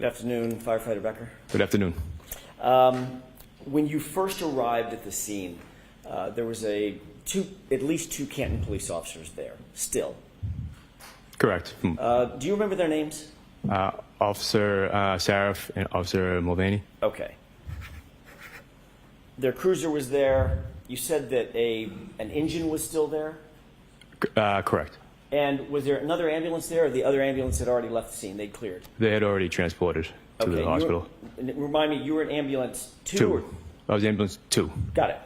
Good afternoon, Firefighter Becker. Good afternoon. When you first arrived at the scene, there was at least two Canton police officers there, still. Correct. Do you remember their names? Officer Saraf and Officer Mulvaney. Okay. Their cruiser was there. You said that an engine was still there? Correct. And was there another ambulance there, or the other ambulance had already left the scene? They'd cleared? They had already transported to the hospital. Remind me, you were in ambulance 2? Two. I was ambulance 2. Got it.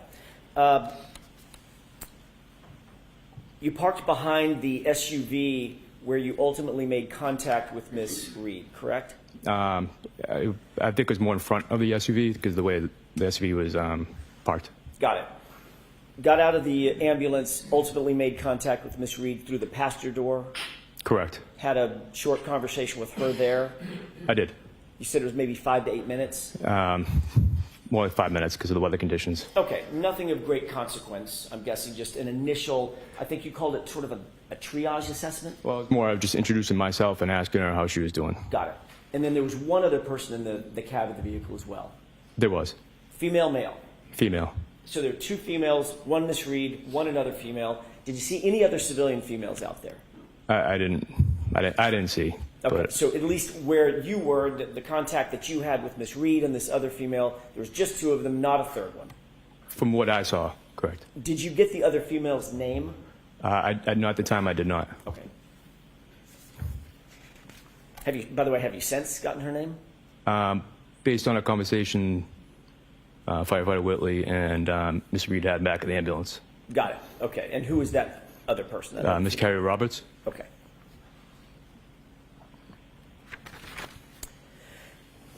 You parked behind the SUV where you ultimately made contact with Miss Reed, correct? I think it was more in front of the SUV because the way the SUV was parked. Got it. Got out of the ambulance, ultimately made contact with Miss Reed through the passenger door? Correct. Had a short conversation with her there? I did. You said it was maybe 5 to 8 minutes? More like 5 minutes because of the weather conditions. Okay, nothing of great consequence. I'm guessing just an initial, I think you called it sort of a triage assessment? Well, it was more of just introducing myself and asking her how she was doing. Got it. And then there was one other person in the cab of the vehicle as well? There was. Female, male? Female. So there are 2 females, one Miss Reed, one another female. Did you see any other civilian females out there? I didn't see. Okay, but so at least where you were, the contact that you had with Miss Reed and this other female, there was just 2 of them, not a third one. From what I saw, correct. Did you get the other female's name? Not at the time. I did not. Okay. By the way, have you since gotten her name? Based on a conversation Firefighter Whitley and Miss Reed had back in the ambulance. Got it. Okay. And who is that other person? Miss Carrie Roberts. Okay.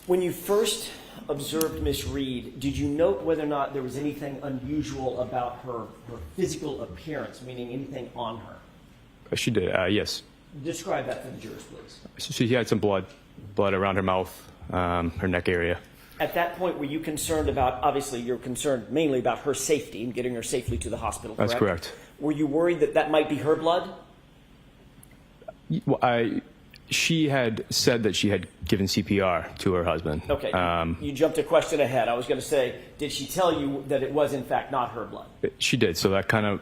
When you first observed Miss Reed, did you note whether or not there was anything unusual about her physical appearance, meaning anything on her? She did, yes. Describe that to the jurors, please. She had some blood around her mouth, her neck area. At that point, were you concerned about, obviously you're concerned mainly about her safety and getting her safely to the hospital, correct? That's correct. Were you worried that that might be her blood? Well, she had said that she had given CPR to her husband. Okay, you jumped a question ahead. I was going to say, did she tell you that it was in fact not her blood? She did, so that kind of,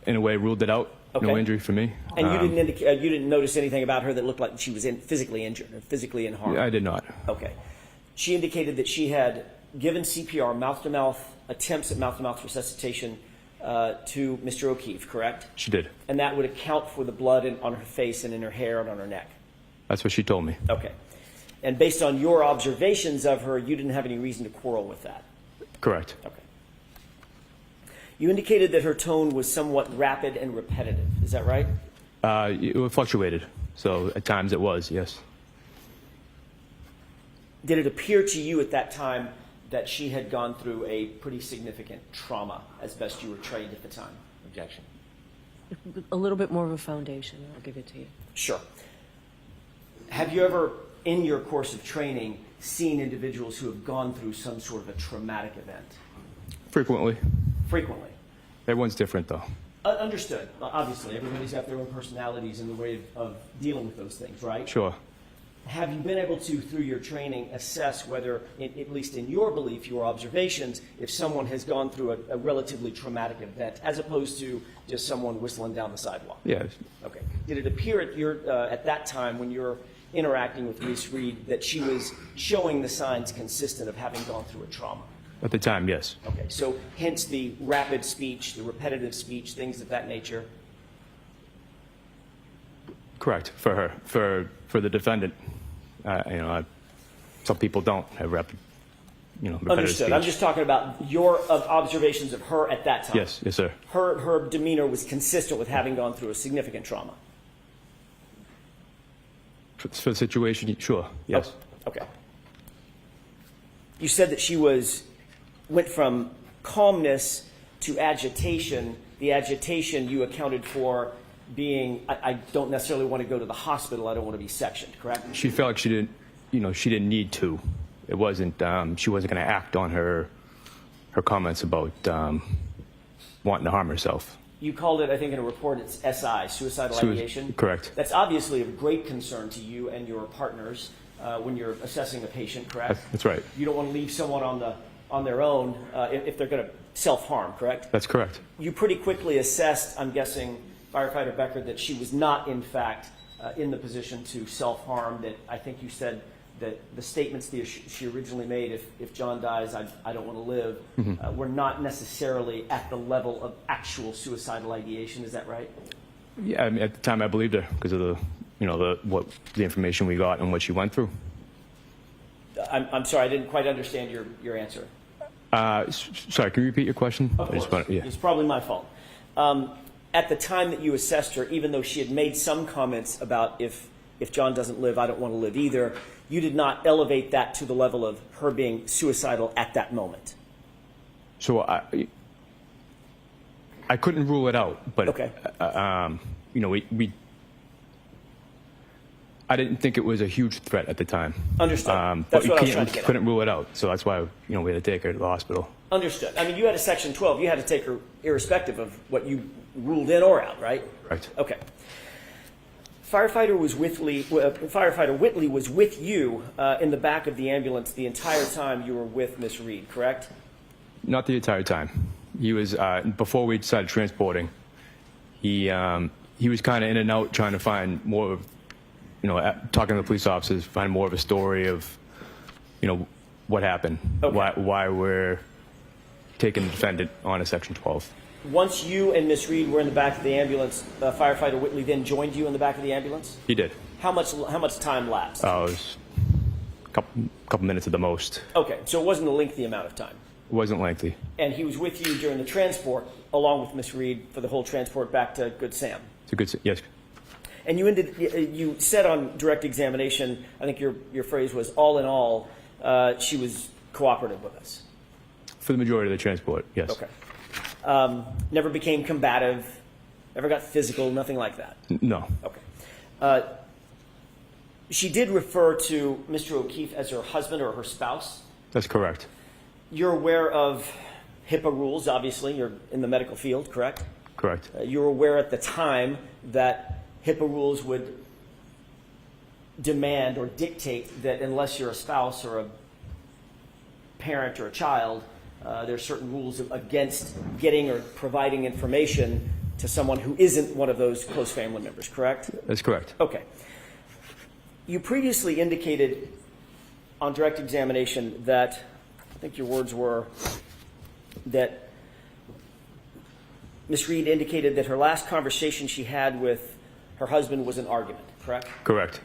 in a way, ruled it out. Okay. No injury for me. And you didn't notice anything about her that looked like she was physically injured or physically in harm? I did not. Okay. She indicated that she had given CPR, mouth-to-mouth, attempts at mouth-to-mouth resuscitation to Mr. O'Keefe, correct? She did. And that would account for the blood on her face and in her hair and on her neck? That's what she told me. Okay. And based on your observations of her, you didn't have any reason to quarrel with that? Correct. Okay. You indicated that her tone was somewhat rapid and repetitive. Is that right? It fluctuated. So at times it was, yes. Did it appear to you at that time that she had gone through a pretty significant trauma, as best you were trained at the time? Objection. A little bit more of a foundation. I'll give it to you. Sure. Have you ever, in your course of training, seen individuals who have gone through some sort of a traumatic event? Frequently. Frequently? Everyone's different, though. Understood. Obviously, everybody's got their own personalities and the way of dealing with those things, right? Sure. Have you been able to, through your training, assess whether, at least in your belief, your observations, if someone has gone through a relatively traumatic event, as opposed to just someone whistling down the sidewalk? Yes. Okay. Did it appear at that time, when you're interacting with Ms. Reed, that she was showing the signs consistent of having gone through a trauma? At the time, yes. Okay. So hence the rapid speech, the repetitive speech, things of that nature? Correct. For her. For the defendant, some people don't have rapid, repetitive Understood. speech. I'm just talking about your observations of her at that time. Yes, sir. Her demeanor was consistent with having gone through a significant trauma. For the situation, sure. Yes. Oh, okay. You said that she went from calmness to agitation. The agitation you accounted for being, I don't necessarily want to go to the hospital. I don't want to be sectioned, correct? She felt like she didn't need to. It wasn't, she wasn't going to act on her comments about wanting to harm herself. You called it, I think in a report, it's SI, suicidal ideation? Correct. That's obviously of great concern to you and your partners. when you're assessing a patient, correct? That's right. You don't want to leave someone on their own if they're going to self-harm, correct? That's correct. You pretty quickly assessed, I'm guessing, Firefighter Becker, that she was not, in fact, in the position to self-harm, that I think you said that the statements that she originally made, if John dies, I don't want to live, were not necessarily at the level of actual suicidal ideation. Is that right? Yeah, I mean, at the time I believed her because of the information we got and what she went through. I'm sorry, I didn't quite understand your answer. Sorry, can you repeat your question? Of course. It's probably my fault. At the time that you assessed her, even though she had made some comments about if John doesn't live, I don't want to live either, you did not elevate that to the level of her being suicidal at that moment. So I couldn't rule it out, but Okay. I didn't think it was a huge threat at the time. Understood. But That's you what I was trying to get at. couldn't rule it out, so that's why we had to take her to the hospital. Understood. I mean, you had a Section 12. You had to take her irrespective of what you ruled in or out, right? Right. Okay. Firefighter Whitley was with you in the back of the ambulance the entire time you were with Miss Reed, correct? Not the entire time. He was before we started transporting. He was kind of in and out, trying to find more of, talking to the police officers, find more of a story of, what happened, Okay. why we're taking the defendant on a Section 12. Once you and Miss Reed were in the back of the ambulance, Firefighter Whitley then joined you in the back of the ambulance? He did. How much time lapsed? It was a couple minutes at the most. Okay, so it wasn't a lengthy amount of time. It wasn't lengthy. And he was with you during the transport, along with Miss Reed, for the whole transport back to Good Sam. It's a good, yes. And you said on direct examination, I think your phrase was, all in all, she was cooperative with us. For the majority of the transport, yes. Okay. Never became combative, never got physical, nothing like that? No. Okay. She did refer to Mr. O'Keefe as her husband or her spouse. That's correct. You're aware of HIPAA rules, obviously. You're in the medical field, correct? Correct. You were aware at the time that HIPAA rules would demand or dictate that unless you're a spouse or a parent or a child, there are certain rules against getting or providing information to someone who isn't one of those close family members, correct? That's correct. Okay. You previously indicated on direct examination that, I think your words were, that Ms. Reed indicated that her last conversation she had with her husband was an argument, correct? Correct.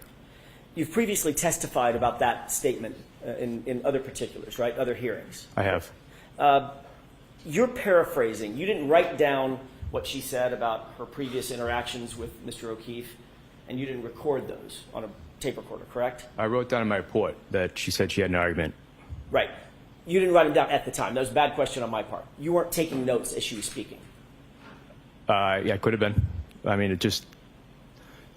You've previously testified about that statement in other particulars, right? Other hearings. I have. You're paraphrasing. You didn't write down what she said about her previous interactions with Mr. O'Keefe, and you didn't record those on a tape recorder, correct? I wrote down in my report that she said she had an argument. Right. You didn't write them down at the time. That was a bad question on my part. You weren't taking notes as she was speaking. Yeah, it could have been. I mean, it's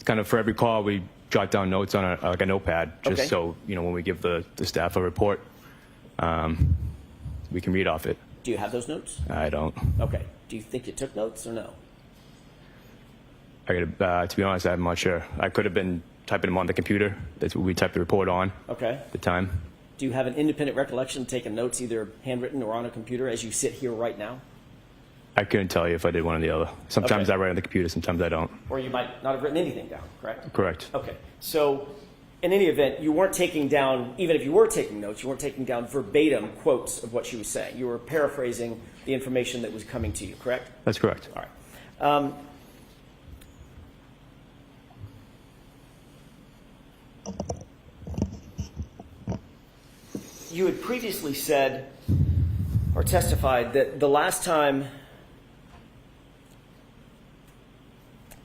kind of for every call we jot down notes on a notepad, just Okay. so when we give the staff a report, we can read off it. Do you have those notes? I don't. Okay. Do you think you took notes or no? To be honest, I'm not sure. I could have been typing them on the computer. That's what we typed the report on Okay. at the time. Do you have an independent recollection of taking notes, either handwritten or on a computer, as you sit here right now? I couldn't tell you if I did one or the other. Sometimes Okay. I write on the computer, sometimes I don't. Or you might not have written anything down, correct? Correct. Okay. So, in any event, you weren't taking down, even if you were taking notes, you weren't taking down verbatim quotes of what she was saying. You were paraphrasing the information that was coming to you, correct? That's correct. All right. You had previously said or testified that the last time,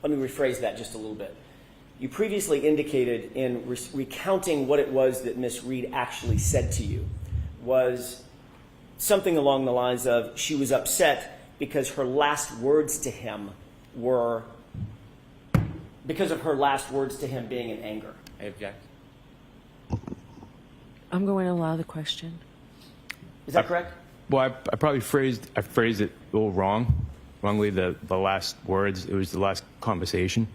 let me rephrase that just a little bit. You previously indicated in recounting what it was that Miss Reed actually said to you was something along the lines of she was upset because her last words to him were because of her last words to him being in anger. I object. I'm going to allow the question. Is that correct? Well, I probably phrased it a little wrongly. The last words. It was the last conversation.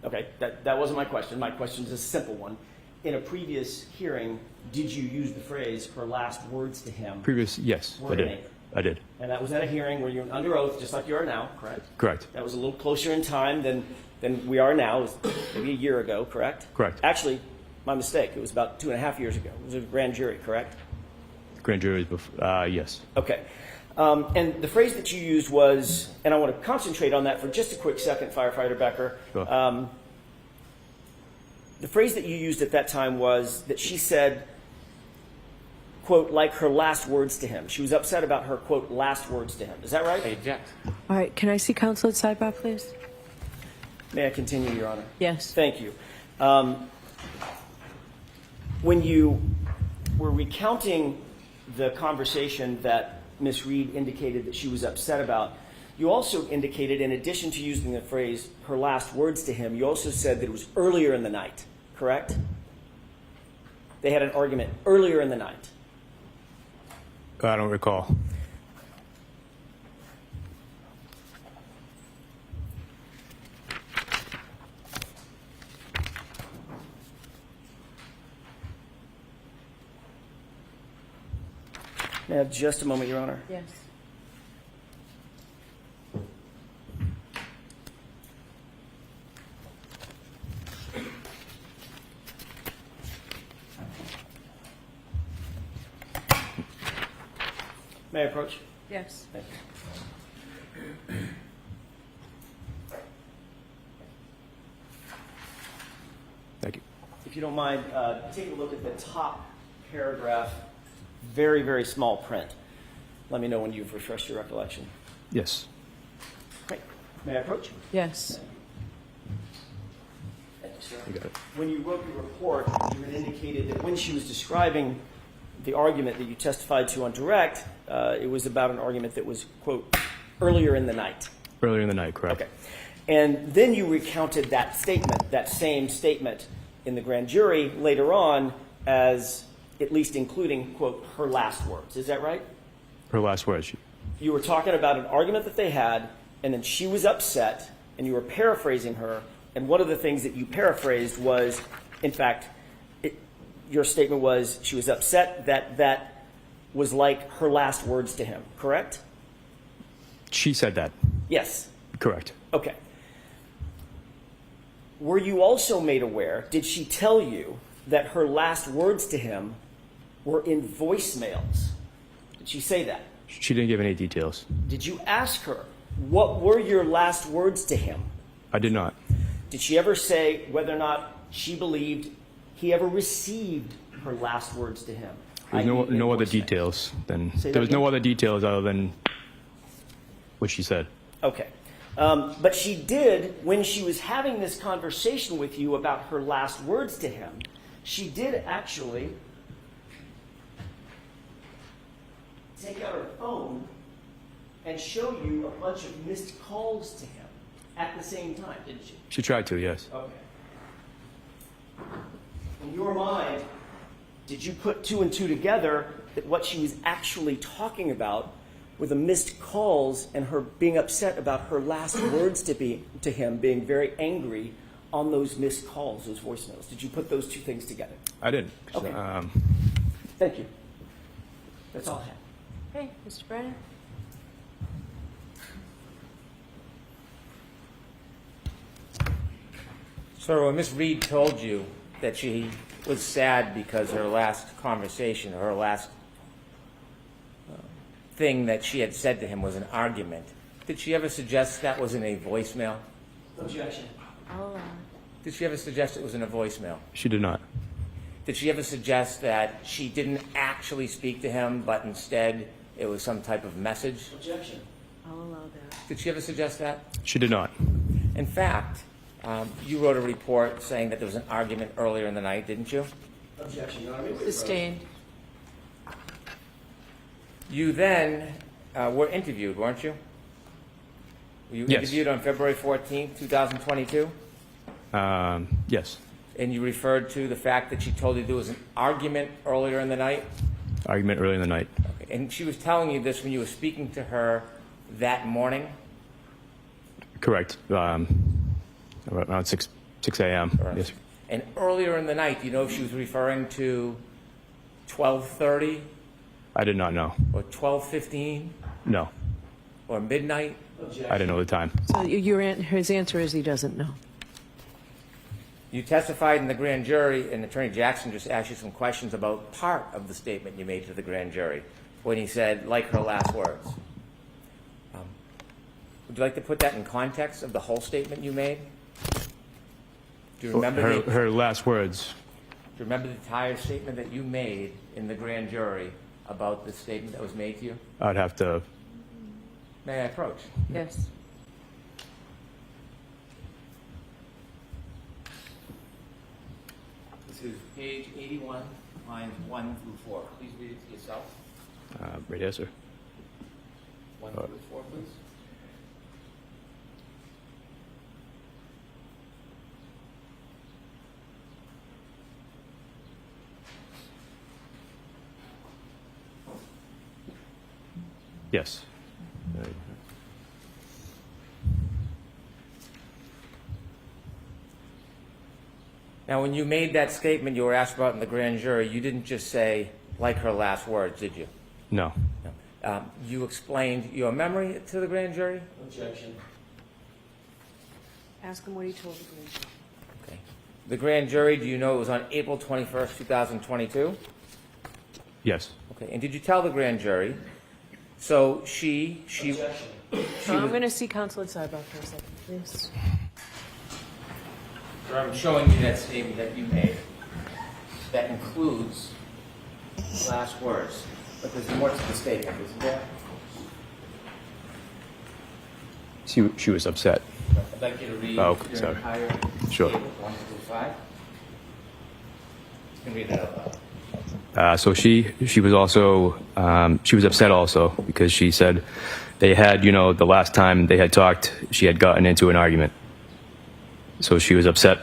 Okay, that wasn't my question. My question is a simple one. In a previous hearing, did you use the phrase "her last words to him"? Yes, were I in did. anger? I did. And that was at a hearing where you're under oath, just like you are now, correct? Correct. That was a little closer in time than we are now. It was maybe a year ago, correct? Correct. Actually, my mistake. It was about 2.5 years ago. It was a grand jury, correct? Grand jury was before. Yes. Okay. And the phrase that you used was, and I want to concentrate on that for just a quick second, Firefighter Becker. Sure. The phrase that you used at that time was that she said, quote, like her last words to him. She was upset about her, quote, last words to him. Is that right? I object. All right, can I see counsel at sidebar, please? May I continue, Your Honor? Yes. Thank you. When you were recounting the conversation that Ms. Reed indicated that she was upset about, you also indicated, in addition to using the phrase, her last words to him, you also said that it was earlier in the night, correct? They had an argument earlier in the night. I don't recall. May I have just a moment, Your Honor? Yes. May I approach? Yes. Thank you. Thank you. If you don't mind, take a look at the top paragraph, very, very small print. Let me know when you've refreshed your recollection. Yes. Great. May I approach? Yes. Thank you, sir. You got it. When you wrote your report, you had indicated that when she was describing the argument that you testified to on direct, it was about an argument that was, quote, earlier in the night. Earlier in the night, correct. Okay. And then you recounted that statement, that same statement in the grand jury later on as at least including, quote, her last words. Is that right? Her last words. You were talking about an argument that they had, and then she was upset, and you were paraphrasing her, and one of the things that you paraphrased was, in fact, your statement was she was upset that was like her last words to him, correct? She said that. Yes. Correct. Okay. Were you also made aware, did she tell you that her last words to him were in voicemails? Did she say that? She didn't give any details. Did you ask her, what were your last words to him? I did not. Did she ever say whether or not she believed he ever received her last words to him? There's i.e. in no other voicemails? details than Say that there was no again? other details other than what she said. Okay. But she did, when she was having this conversation with you about her last words to him, she did actually take out her phone and show you a bunch of missed calls to him at the same time, didn't she? She tried to, yes. Okay. In your mind, did you put two and two together that what she was actually talking about were the missed calls and her being upset about her last words to him being very angry on those missed calls, those voicemails? Did you put those two things together? I didn't. Okay. Thank you. That's all I have. Hey, Mr. Brennan? So when Ms. Reed told you that she was sad because her last conversation, or her last thing that she had said to him was an argument, did she ever suggest that was in a voicemail? Objection. I'll allow. Did she ever suggest it was in a voicemail? She did not. Did she ever suggest that she didn't actually speak to him, but instead it was some type of message? Objection. I'll allow that. Did she ever suggest that? She did not. In fact, you wrote a report saying that there was an argument earlier in the night, didn't you? Objection. Your Honor. Sustained. You then were interviewed, weren't you? Were you Yes. interviewed on February 14th, 2022? Yes. And you referred to the fact that she told you there was an argument earlier in the night? Argument early in the night. Okay. And she was telling you this when you were speaking to her that morning? Correct. Around 6 6 a.m. Yes, sir. And earlier in the night, do you know if she was referring to 12:30 I did not know. or 12:15 No, or midnight? I didn't know the time. So his answer is he doesn't know. You testified in the grand jury, and Attorney Jackson just asked you some questions about part of the statement you made to the grand jury when he said, like her last words. Would you like to put that in context of the whole statement you made? Do you remember Her last words. Do you remember the entire statement that you made in the grand jury about the statement that was made to you? I'd have to. May I approach? Yes. This is page 81, lines 1 through 4. Please read it to yourself. Right here, sir. 1 through 4, please. Yes. Now, when you made that statement you were asked about in the grand jury, you didn't just say, like her last words, did you? No. No. You explained your memory to the grand jury? Objection. Ask him what he told the grand jury. Okay. The grand jury, do you know it was on April 21st, 2022? Yes. Okay. And did you tell the grand jury? So Objection. I'm going to see counsel at sidebar for a second, please. I'm showing you that statement that you made that includes last words, but there's more to the statement, isn't there? She was upset. I'd like you to read Oh, your sorry. entire Sure. statement, 1 through 5. You can read it out loud. So she was also she was upset also because she said they had, the last time they had talked, she had gotten into an argument. So she was upset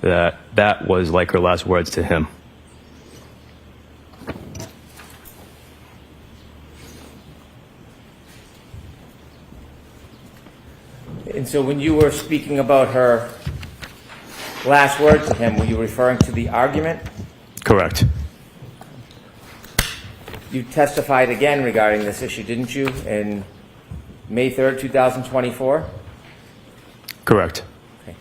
that that was like her last words to him. And so when you were speaking about her last words to him, were you referring to the argument? Correct. You testified again regarding this issue, didn't you, in May 3rd, 2024? Correct. Okay.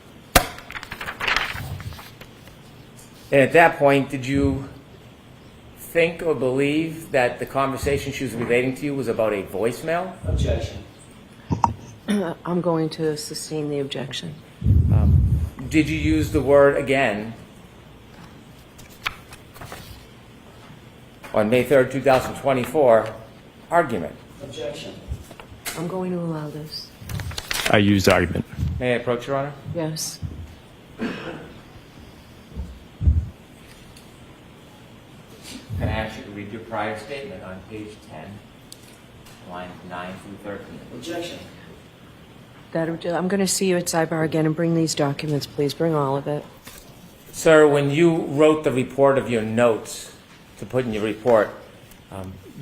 And at that point, did you think or believe that the conversation she was relating to you was about a voicemail? Objection. I'm going to sustain the objection. Did you use the word again on May 3rd, 2024, argument? Objection. I'm going to allow this. I used argument. May I approach, Your Honor? Yes. Can I ask you to read your prior statement on page 10, lines 9 through 13? Objection. I'm going to see you at sidebar again and bring these documents, please. Bring all of it. Sir, when you wrote the report of your notes to put in your report,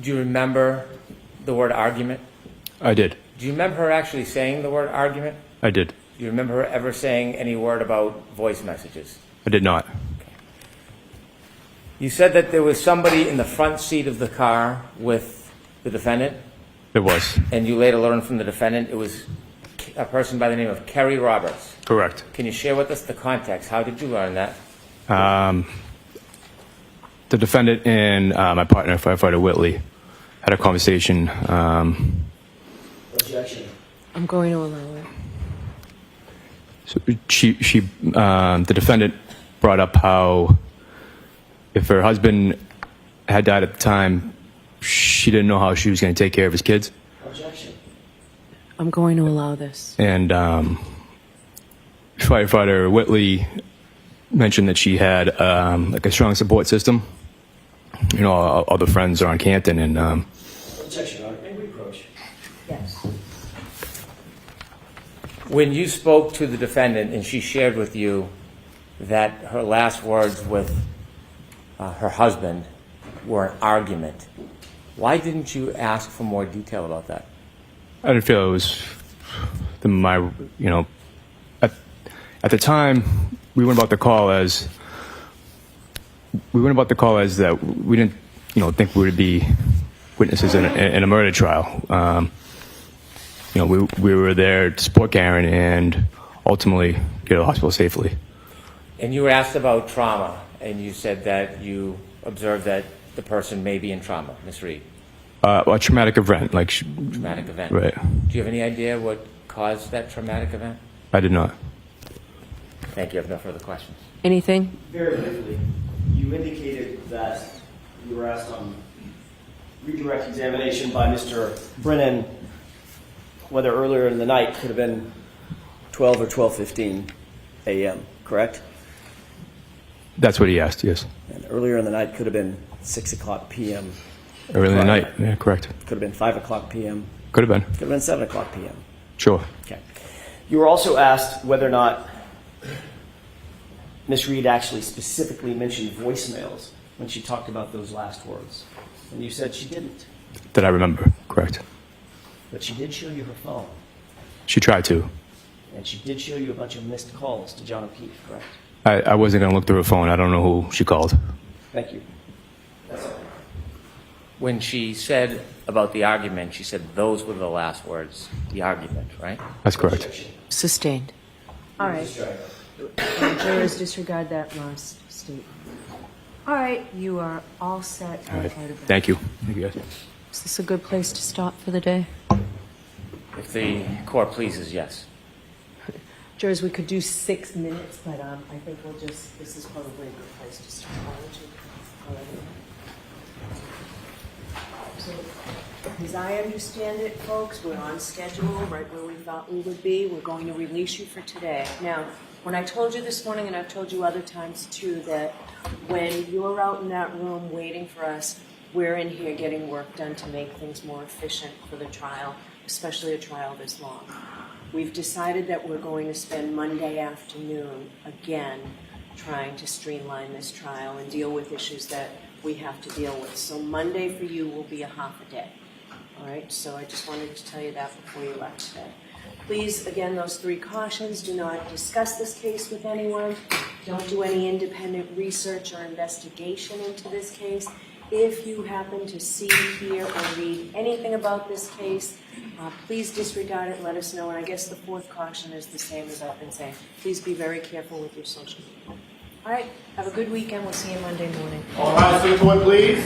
do you remember the word argument? I did. Do you remember her actually saying the word argument? I did. Do you remember her ever saying any word about voice messages? I did not. You said that there was somebody in the front seat of the car with the defendant, It was. and you later learned from the defendant it was a person by the name of Kerry Roberts. Correct. Can you share with us the context? How did you learn that? The defendant and my partner, firefighter Whitley, had a conversation. Objection. I'm going to allow it. So the defendant brought up how if her husband had died at the time, she didn't know how she was going to take care of his kids. Objection. I'm going to allow this. And firefighter Whitley mentioned that she had like a strong support system. All the friends are on Canton, and Objection, Your Honor. May we approach? Yes. When you spoke to the defendant and she shared with you that her last words with her husband were an argument, why didn't you ask for more detail about that? I didn't feel it was at the time we went about the call as that we didn't, think we would be witnesses in a murder trial. We were there to support Karen and ultimately get her to the hospital safely. And you were asked about trauma, and you said that you observed that the person may be in trauma, Ms. Reed. A traumatic event, Traumatic event. Right. Do you have any idea what caused that traumatic event? I did not. Thank you. I have no further questions. Anything? Very briefly, you indicated that you were asked on redirect examination by Mr. Brennan whether earlier in the night could have been 12 or 12:15 a.m., correct? That's what he asked, yes. And earlier in the night could have been 6 o'clock p.m. Early in the night, yeah, correct. Could have been 5 o'clock p.m. Could have been. Could have been 7 o'clock p.m. Sure. Okay. You were also asked whether or not Ms. Reed actually specifically mentioned voicemails when she talked about those last words. And you said she didn't. That I remember, correct. But she did show you her phone. She tried to. And she did show you a bunch of missed calls to John O'Keefe, correct? I wasn't going to look through her phone. I don't know who she called. Thank you. That's all. When she said about the argument, she said those were the last words, the argument, right? That's correct. Sustained. All right. Jurors disregard that last statement. All right, you are all set. All right. Thank you. Thank you, guys. Is this a good place to stop for the day? If the court pleases, yes. Jurors, we could do 6 minutes, but I think this is probably a good place to start. Why don't you? All right. So, as I understand it, folks, we're on schedule, right where we thought we would be. We're going to release you for today. Now, when I told you this morning, and I've told you other times too, that when you're out in that room waiting for us, we're in here getting work done to make things more efficient for the trial, especially a trial this long. We've decided that we're going to spend Monday afternoon again trying to streamline this trial and deal with issues that we have to deal with. So Monday for you will be a half a day. All right, so I just wanted to tell you that before you left today. Please, again, those 3 cautions. Do not discuss this case with anyone. Don't do any independent research or investigation into this case. If you happen to see, hear, or read anything about this case, please disregard it and let us know. And I guess the 4th caution is the same as I've been saying. Please be very careful with your social media. All right, have a good weekend. We'll see you Monday morning. All rise to the court, please.